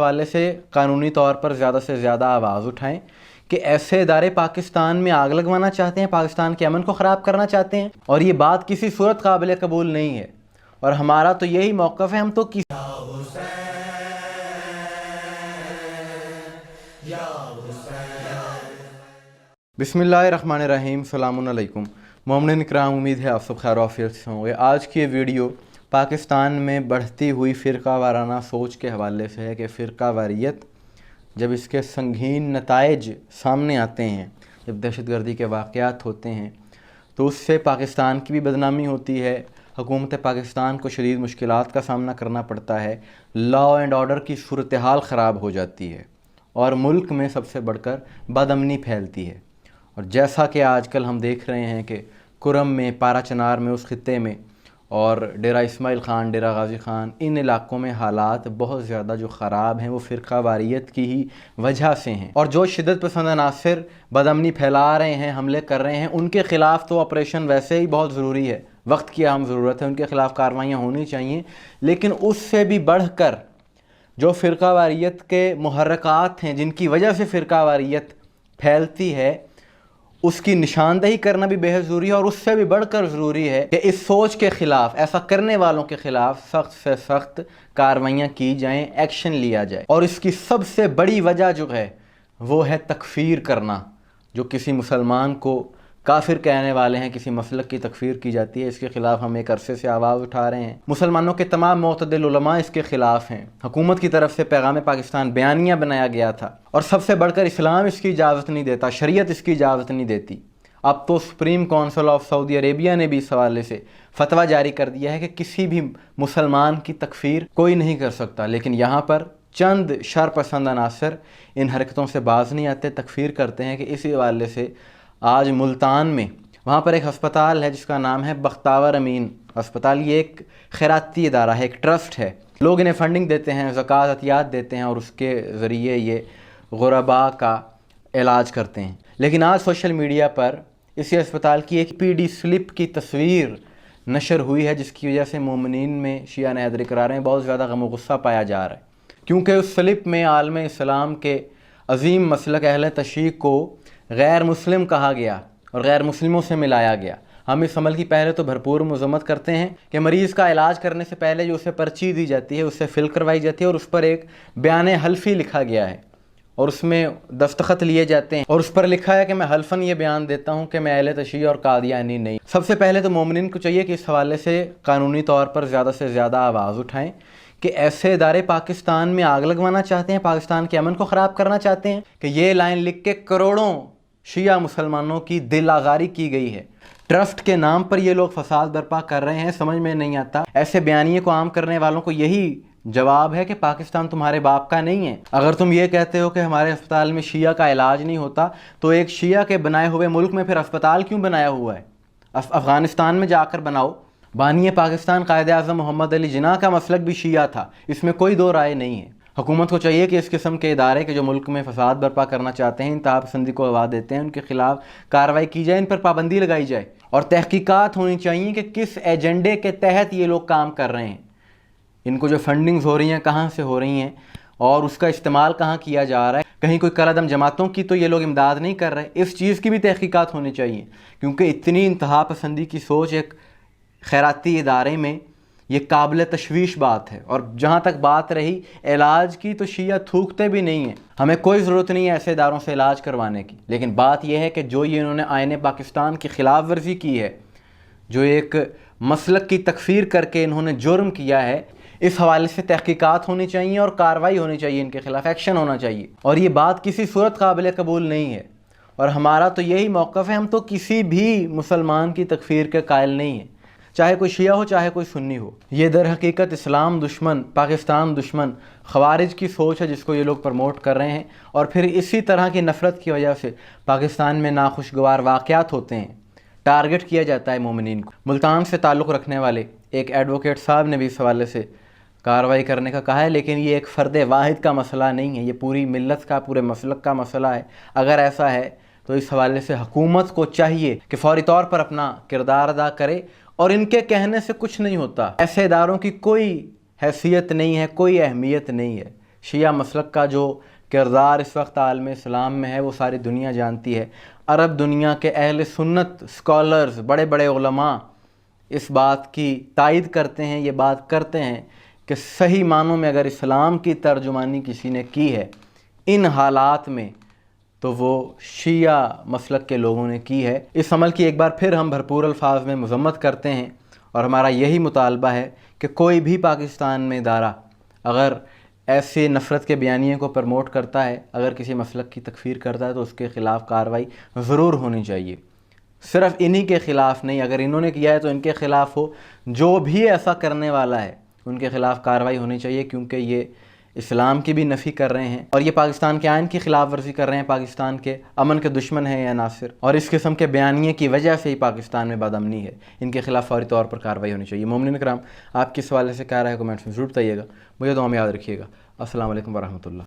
حوالے سے قانونی طور پر زیادہ سے زیادہ آواز اٹھائیں کہ ایسے ادارے پاکستان میں آگ لگوانا چاہتے ہیں، پاکستان کے امن کو خراب کرنا چاہتے ہیں، اور یہ بات کسی صورت قابل قبول نہیں ہے۔ اور ہمارا تو یہی موقف ہے، ہم تو بسم اللہ الرحمن الرحیم، السلام علیکم مومنین اکرام، امید ہے آپ سب خیر و عافیت سے ہوں گے۔ آج کی یہ ویڈیو پاکستان میں بڑھتی ہوئی فرقہ وارانہ سوچ کے حوالے سے ہے کہ فرقہ واریت جب اس کے سنگین نتائج سامنے آتے ہیں، جب دہشت گردی کے واقعات ہوتے ہیں، تو اس سے پاکستان کی بھی بدنامی ہوتی ہے، حکومت پاکستان کو شدید مشکلات کا سامنا کرنا پڑتا ہے، لا اینڈ آرڈر کی صورتحال خراب ہو جاتی ہے، اور ملک میں سب سے بڑھ کر بد امنی پھیلتی ہے۔ اور جیسا کہ آج کل ہم دیکھ رہے ہیں کہ کرم میں، پارا چنار میں، اس خطے میں، اور ڈیرہ اسماعیل خان، ڈیرہ غازی خان، ان علاقوں میں حالات بہت زیادہ جو خراب ہیں وہ فرقہ واریت کی ہی وجہ سے ہیں۔ اور جو شدت پسند عناصر بد امنی پھیلا رہے ہیں، حملے کر رہے ہیں، ان کے خلاف تو آپریشن ویسے ہی بہت ضروری ہے، وقت کی اہم ضرورت ہے، ان کے خلاف کارروائیاں ہونی چاہیے، لیکن اس سے بھی بڑھ کر جو فرقہ واریت کے محرکات ہیں، جن کی وجہ سے فرقہ واریت پھیلتی ہے، اس کی نشاندہی کرنا بھی بے حد ضروری ہے، اور اس سے بھی بڑھ کر ضروری ہے کہ اس سوچ کے خلاف، ایسا کرنے والوں کے خلاف سخت سے سخت کارروائیاں کی جائیں، ایکشن لیا جائے۔ اور اس کی سب سے بڑی وجہ جو ہے وہ ہے تکفیر کرنا۔ جو کسی مسلمان کو کافر کہنے والے ہیں، کسی مسلک کی تکفیر کی جاتی ہے، اس کے خلاف ہم ایک عرصے سے آواز اٹھا رہے ہیں۔ مسلمانوں کے تمام معتدل علماء اس کے خلاف ہیں۔ حکومت کی طرف سے پیغام پاکستان بیانیہ بنایا گیا تھا، اور سب سے بڑھ کر اسلام اس کی اجازت نہیں دیتا، شریعت اس کی اجازت نہیں دیتی۔ اب تو supreme council of Saudi Arabia نے بھی اس حوالے سے فتویٰ جاری کر دیا ہے کہ کسی بھی مسلمان کی تکفیر کوئی نہیں کر سکتا، لیکن یہاں پر چند شر پسند عناصر ان حرکتوں سے باز نہیں آتے، تکفیر کرتے ہیں۔ کہ اسی حوالے سے آج ملتان میں وہاں پر ایک ہسپتال ہے جس کا نام ہے بختاور امین ہسپتال۔ یہ ایک خیراتی ادارہ ہے، ایک ٹرسٹ ہے، لوگ انہیں فنڈنگ دیتے ہیں، زکوٰۃ عطیات دیتے ہیں، اور اس کے ذریعے یہ غرباء کا علاج کرتے ہیں۔ لیکن آج سوشل میڈیا پر اسی ہسپتال کی ایک PD سلپ کی تصویر نشر ہوئی ہے، جس کی وجہ سے مومنین میں شیعہ حیدری قرار میں بہت زیادہ غم و غصہ پایا جا رہا ہے، کیونکہ اس سلپ میں عالم اسلام کے عظیم مسلک اہل تشیع کو غیر مسلم کہا گیا اور غیر مسلموں سے ملایا گیا۔ ہم اس عمل کی پہلے تو بھرپور مذمت کرتے ہیں کہ مریض کا علاج کرنے سے پہلے جو اسے پرچی دی جاتی ہے، اس سے فل کروائی جاتی ہے، اور اس پر ایک بیان حلفی لکھا گیا ہے، اور اس میں دستخط لیے جاتے ہیں، اور اس پر لکھا ہے کہ میں حلفاً یہ بیان دیتا ہوں کہ میں اہل تشیع اور قادیانی نہیں۔ سب سے پہلے تو مومنین کو چاہیے کہ اس حوالے سے قانونی طور پر زیادہ سے زیادہ آواز اٹھائیں کہ ایسے ادارے پاکستان میں آگ لگوانا چاہتے ہیں، پاکستان کے امن کو خراب کرنا چاہتے ہیں، کہ یہ لائن لکھ کے کروڑوں شیعہ مسلمانوں کی دل آزاری کی گئی ہے۔ ٹرسٹ کے نام پر یہ لوگ فساد برپا کر رہے ہیں، سمجھ میں نہیں آتا۔ ایسے بیانیے کو عام کرنے والوں کو یہی جواب ہے کہ پاکستان تمہارے باپ کا نہیں ہے۔ اگر تم یہ کہتے ہو کہ ہمارے ہسپتال میں شیعہ کا علاج نہیں ہوتا، تو ایک شیعہ کے بنائے ہوئے ملک میں پھر ہسپتال کیوں بنایا ہوا ہے؟ افغانستان میں جا کر بناؤ۔ بانی پاکستان قائد اعظم محمد علی جناح کا مسلک بھی شیعہ تھا، اس میں کوئی دو رائے نہیں ہے۔ حکومت کو چاہیے کہ اس قسم کے ادارے کے جو ملک میں فساد برپا کرنا چاہتے ہیں، انتہا پسندی کو ہوا دیتے ہیں، ان کے خلاف کارروائی کی جائے، ان پر پابندی لگائی جائے، اور تحقیقات ہونی چاہیے کہ کس ایجنڈے کے تحت یہ لوگ کام کر رہے ہیں، ان کو جو فنڈنگز ہو رہی ہیں کہاں سے ہو رہی ہیں، اور اس کا استعمال کہاں کیا جا رہا ہے۔ کہیں کوئی کالعدم جماعتوں کی تو یہ لوگ امداد نہیں کر رہے، اس چیز کی بھی تحقیقات ہونی چاہیے، کیونکہ اتنی انتہا پسندی کی سوچ ایک خیراتی ادارے میں یہ قابل تشویش بات ہے۔ اور جہاں تک بات رہی علاج کی، تو شیعہ تھوکتے بھی نہیں ہیں، ہمیں کوئی ضرورت نہیں ہے ایسے اداروں سے علاج کروانے کی، لیکن بات یہ ہے کہ جو یہ انہوں نے آئین پاکستان کی خلاف ورزی کی ہے، جو ایک مسلک کی تکفیر کر کے انہوں نے جرم کیا ہے، اس حوالے سے تحقیقات ہونی چاہیے اور کارروائی ہونی چاہیے، ان کے خلاف ایکشن ہونا چاہیے، اور یہ بات کسی صورت قابل قبول نہیں ہے۔ اور ہمارا تو یہی موقف ہے، ہم تو کسی بھی مسلمان کی تکفیر کے قائل نہیں ہیں، چاہے کوئی شیعہ ہو، چاہے کوئی سنی ہو۔ یہ در حقیقت اسلام دشمن، پاکستان دشمن، خوارج کی سوچ ہے جس کو یہ لوگ پروموٹ کر رہے ہیں، اور پھر اسی طرح کی نفرت کی وجہ سے پاکستان میں ناخوشگوار واقعات ہوتے ہیں، ٹارگٹ کیا جاتا ہے مومنین کو۔ ملتان سے تعلق رکھنے والے ایک ایڈوکیٹ صاحب نے بھی اس حوالے سے کارروائی کرنے کا کہا ہے، لیکن یہ ایک فرد واحد کا مسئلہ نہیں ہے، یہ پوری ملت کا، پورے مسلک کا مسئلہ ہے۔ اگر ایسا ہے تو اس حوالے سے حکومت کو چاہیے کہ فوری طور پر اپنا کردار ادا کرے، اور ان کے کہنے سے کچھ نہیں ہوتا، ایسے اداروں کی کوئی حیثیت نہیں ہے، کوئی اہمیت نہیں ہے۔ شیعہ مسلک کا جو کردار اس وقت عالم اسلام میں ہے وہ ساری دنیا جانتی ہے۔ عرب دنیا کے اہل سنت اسکالرز، بڑے بڑے علماء اس بات کی تائید کرتے ہیں، یہ بات کرتے ہیں کہ صحیح معنوں میں اگر اسلام کی ترجمانی کسی نے کی ہے ان حالات میں تو وہ شیعہ مسلک کے لوگوں نے کی ہے۔ اس عمل کی ایک بار پھر ہم بھرپور الفاظ میں مذمت کرتے ہیں، اور ہمارا یہی مطالبہ ہے کہ کوئی بھی پاکستان میں ادارہ اگر ایسے نفرت کے بیانیے کو پروموٹ کرتا ہے، اگر کسی مسلک کی تکفیر کرتا ہے تو اس کے خلاف کارروائی ضرور ہونی چاہیے۔ صرف انہی کے خلاف نہیں، اگر انہوں نے کیا ہے تو ان کے خلاف ہو، جو بھی ایسا کرنے والا ہے ان کے خلاف کارروائی ہونی چاہیے، کیونکہ یہ اسلام کی بھی نفی کر رہے ہیں اور یہ پاکستان کے آئین کی خلاف ورزی کر رہے ہیں، پاکستان کے امن کے دشمن ہیں یہ عناصر، اور اس قسم کے بیانیے کی وجہ سے ہی پاکستان میں بد امنی ہے۔ ان کے خلاف فوری طور پر کارروائی ہونی چاہیے۔ مومنین کرام، آپ کس حوالے سے کیا رائے ہے کمنٹس میں ضرور بتائیے گا، مجھے دعا میں یاد رکھیے گا۔ السلام علیکم ورحمۃ اللہ۔